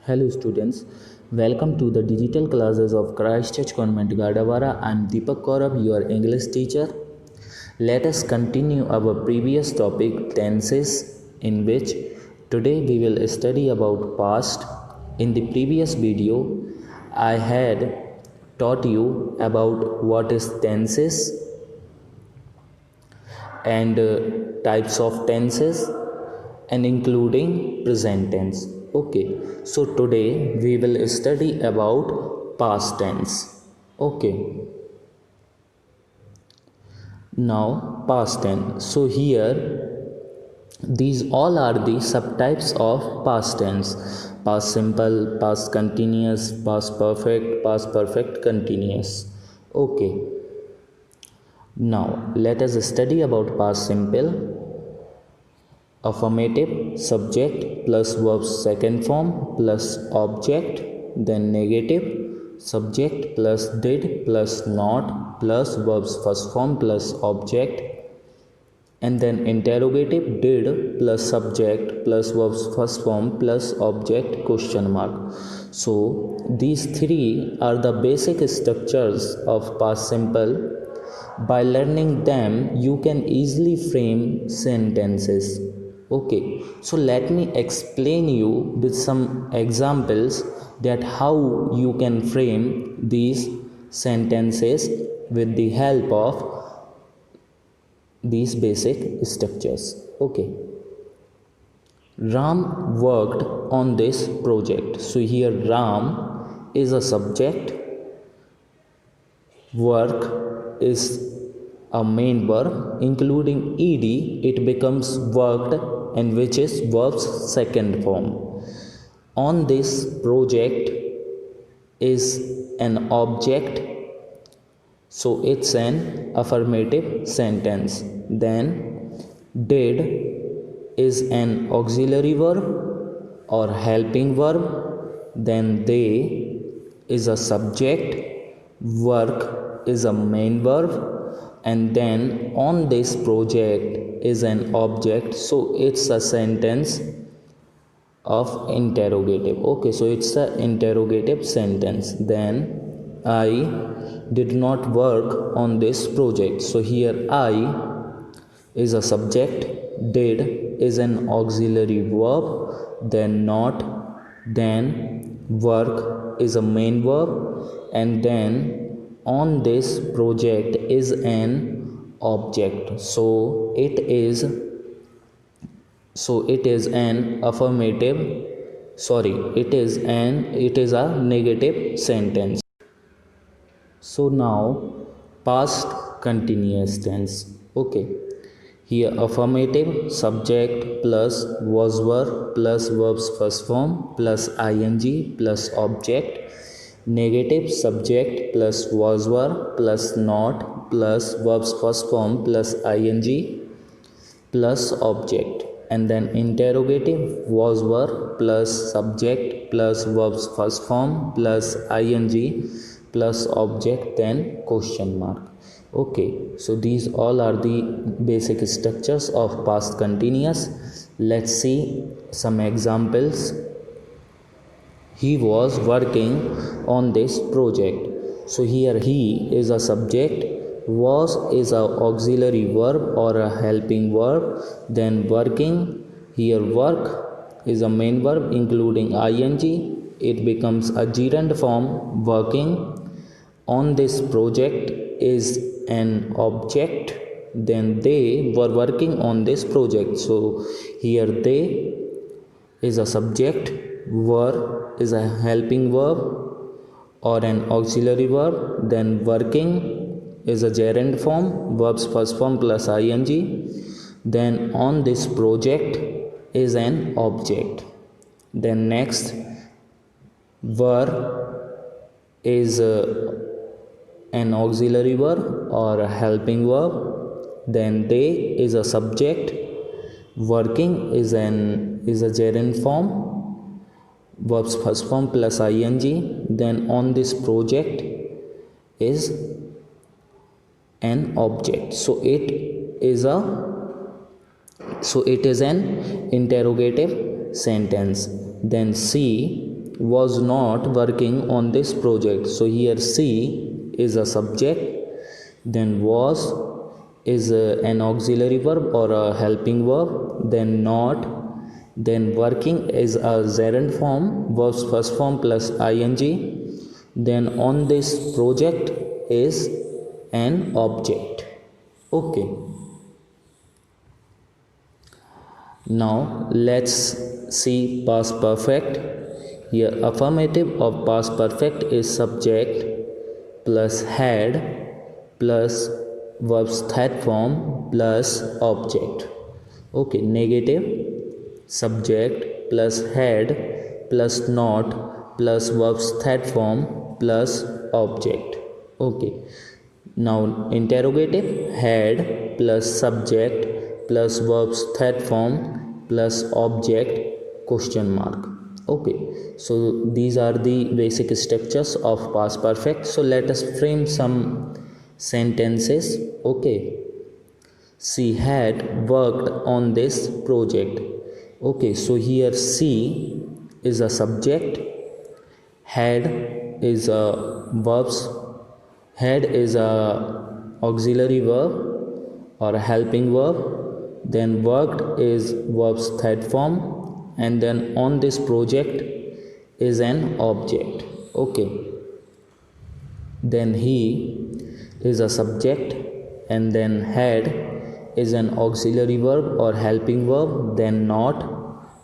Hello students, welcome to the digital classes of Christchurch Convent Gadarwara. I am Deepak Kourav, your English teacher. Let us continue our previous topic tenses, in which today we will study about past. In the previous video, I had taught you about what is tenses and types of tenses and including present tense. Okay, so today we will study about past tense. Okay, now past tense. So here these all are the subtypes of past tense: past simple, past continuous, past perfect continuous. Okay, now let us study about past simple. Affirmative, subject plus verb second form plus object, then negative, subject plus did plus not plus verbs first form plus object, and then interrogative, did plus subject plus verbs first form plus object question mark. So these three are the basic structures of past simple. By learning them, you can easily frame sentences. Okay, so let me explain you with some examples that how you can frame these sentences with the help of these basic structures. Okay, Ram worked on this project. So here Ram is a subject, work is a main verb, including ed it becomes worked, and which is verb's second form. On this project is an object, so it's an affirmative sentence. Then did is an auxiliary verb or helping verb. Then they is a subject, work is a main verb, and then on this project is an object, so it's a sentence of interrogative. Okay, so it's a interrogative sentence. Then I did not work on this project. So here I is a subject, did is an auxiliary verb, then not, then work is a main verb, and then on this project is an object. So it is an affirmative, it is a negative sentence. So now past continuous tense. Okay, here affirmative, subject plus was verb plus verbs first form plus ing plus object, negative, subject plus was verb plus not plus verbs first form plus ing plus object, and then interrogative, was verb plus subject plus verbs first form plus ing plus object, then question mark. Okay, so these all are the basic structures of past continuous. Let's see some examples. He was working on this project. So here he is a subject, was is a auxiliary verb or a helping verb, then working, here work is a main verb including ing, it becomes a gerund form, working. On this project is an object, then they were working on this project. So here they is a subject, were is a helping verb or an auxiliary verb, then working is a gerund form, verbs first form plus ing, then on this project is an object. Then next, were is an auxiliary verb or a helping verb, then they is a subject, working is a gerund form, verbs first form plus ing, then on this project is an object. So it is an interrogative sentence. Then C was not working on this project. So here C is a subject, then was is an auxiliary verb or a helping verb, then not, then working is a gerund form, verbs first form plus ing, then on this project is an object. Okay. Now let's see past perfect. Here affirmative of past perfect is subject plus had plus verbs third form plus object. Okay, negative subject plus had plus not plus verbs third form plus object. Okay. Now interrogative had plus subject plus verbs third form plus object question mark. Okay, so these are the basic structures of past perfect. So let us frame some sentences. Okay, she had worked on this project. Okay, so here she is a subject, had is a verbs, had is a auxiliary verb or a helping verb, then worked is verbs third form, and then on this project is an object. Okay, then he is a subject, and then had is an auxiliary verb or helping verb, then not,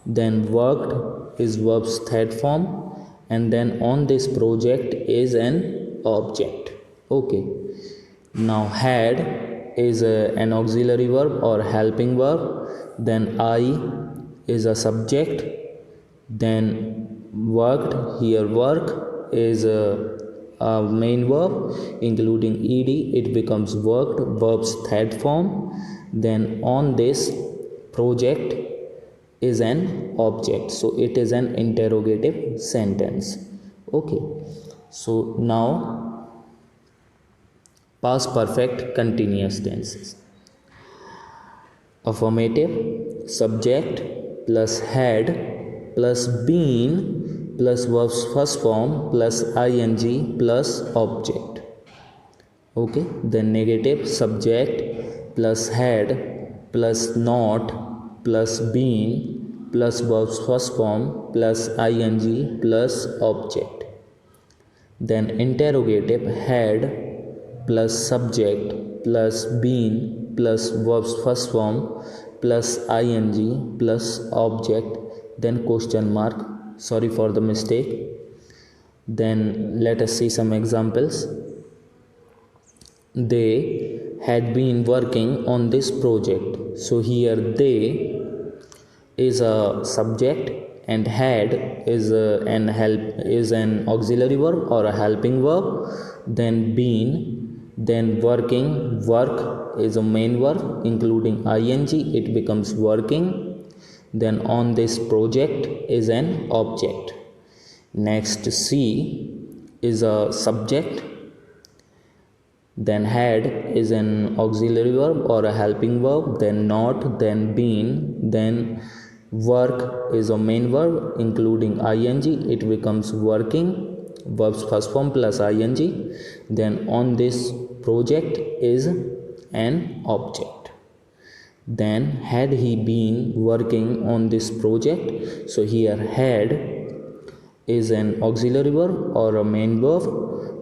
then worked is verbs third form, and then on this project is an object. Okay, now had is an auxiliary verb or helping verb, then I is a subject, then worked, here work is a main verb including ed, it becomes worked, verbs third form, then on this project is an object, so it is an interrogative sentence. Okay, so now past perfect continuous tenses. Affirmative subject plus had plus been plus verbs first form plus ing plus object. Okay, then negative subject plus had plus not plus been plus verbs first form plus ing plus object. Then interrogative had plus subject plus been plus verbs first form plus ing plus object, then question mark, sorry for the mistake. Then let us see some examples. They had been working on this project. So here they is a subject and had is an auxiliary verb or a helping verb, then been, then working, work is a main verb including ing, it becomes working, then on this project is an object. Next C is a subject, then had is an auxiliary verb or a helping verb, then not, then been, then work is a main verb including ing, it becomes working, verbs first form plus ing, then on this project is an object. Then had he been working on this project, so here had is an auxiliary verb or a main verb,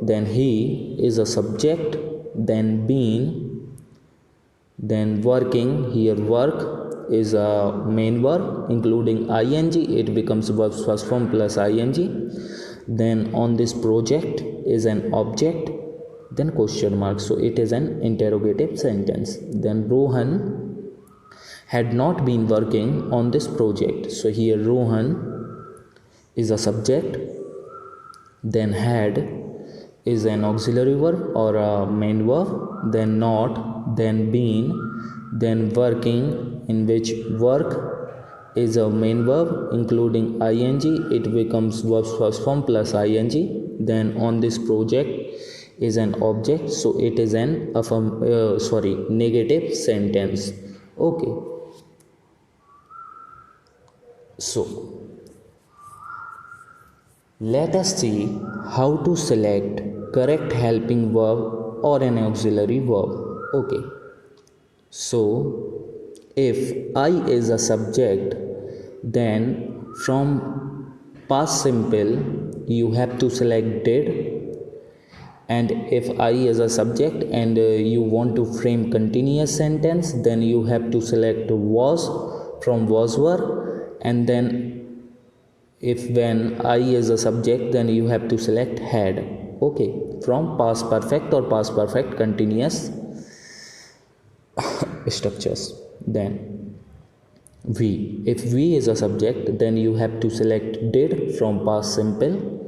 then he is a subject, then been, then working, here work is a main verb including ing, it becomes verbs first form plus ing, then on this project is an object, then question mark, so it is an interrogative sentence. Then Rohan had not been working on this project, so here Rohan is a subject, then had is an auxiliary verb or a main verb, then not, then been, then working, in which work is a main verb including ing, it becomes verbs first form plus ing, then on this project is an object, so it is an negative sentence. Okay, so Let us see how to select correct helping verb or an auxiliary verb. Okay, so if I is a subject, then from past simple you have to select did, and if I is a subject and you want to frame continuous sentence, then you have to select was from was were, and then if when I is a subject, then you have to select had. Okay, from past perfect or past perfect continuous structures. Then we, if we is a subject, then you have to select did from past simple.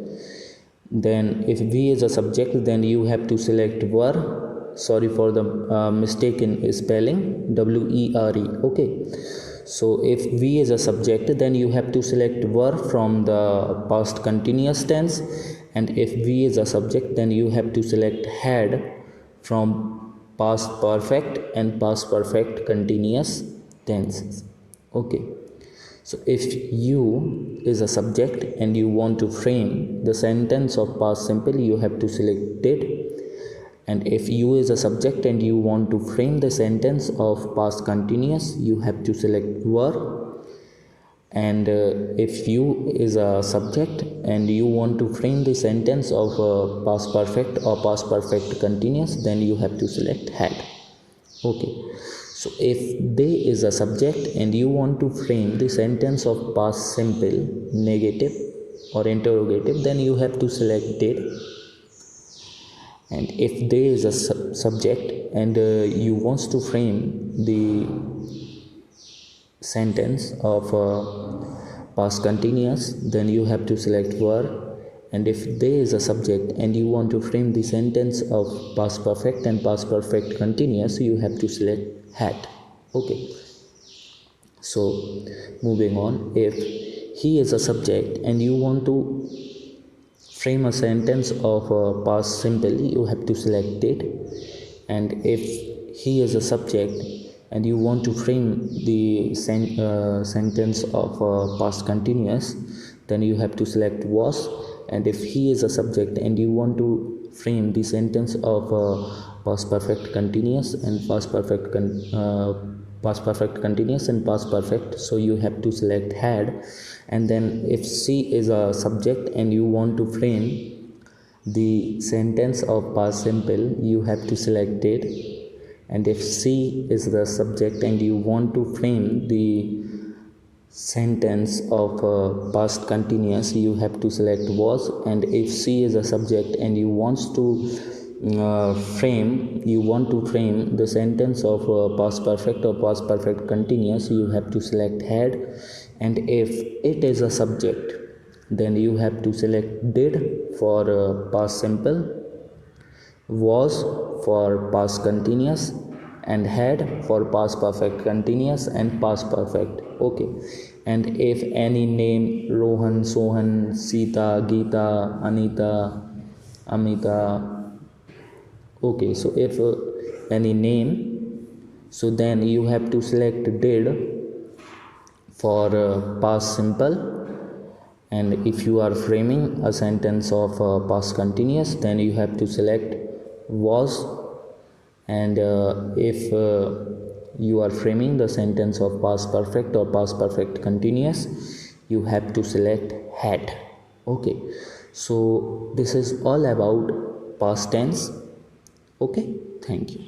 Then if we is a subject, then you have to select were. Sorry for the mistake in spelling, were. Okay, so if we is a subject, then you have to select were from the past continuous tense, and if we is a subject, then you have to select had from past perfect and past perfect continuous tenses. Okay, so if you is a subject and you want to frame the sentence of past simple, you have to select did, and if you is a subject and you want to frame the sentence of past continuous, you have to select were. And if you is a subject and you want to frame the sentence of past perfect or past perfect continuous, then you have to select had. Okay, so if they is a subject and you want to frame the sentence of past simple negative or interrogative, then you have to select did. And if they is a subject and you wants to frame the sentence of past continuous, then you have to select were. And if they is a subject and you want to frame the sentence of past perfect and past perfect continuous, you have to select had. Okay, so moving on, if he is a subject and you want to frame a sentence of past simple, you have to select did. And if he is a subject and you want to frame the sentence of past continuous, then you have to select was. And if he is a subject and you want to frame the sentence of past perfect continuous and past perfect continuous and past perfect, so you have to select had. And then if she is a subject and you want to frame the sentence of past simple, you have to select did. And if she is the subject and you want to frame the sentence of past continuous, you have to select was. And if she is a subject and you want to frame the sentence of past perfect or past perfect continuous, you have to select had. And if it is a subject, then you have to select did for past simple, was for past continuous, and had for past perfect continuous and past perfect. Okay, and if any name Rohan, Sohan, Sita, Geeta, Anita, Amita, okay, so if any name, so then you have to select did for past simple. And if you are framing a sentence of past continuous, then you have to select was. And if you are framing the sentence of past perfect or past perfect continuous, you have to select had. Okay, so this is all about past tense. Okay, thank you.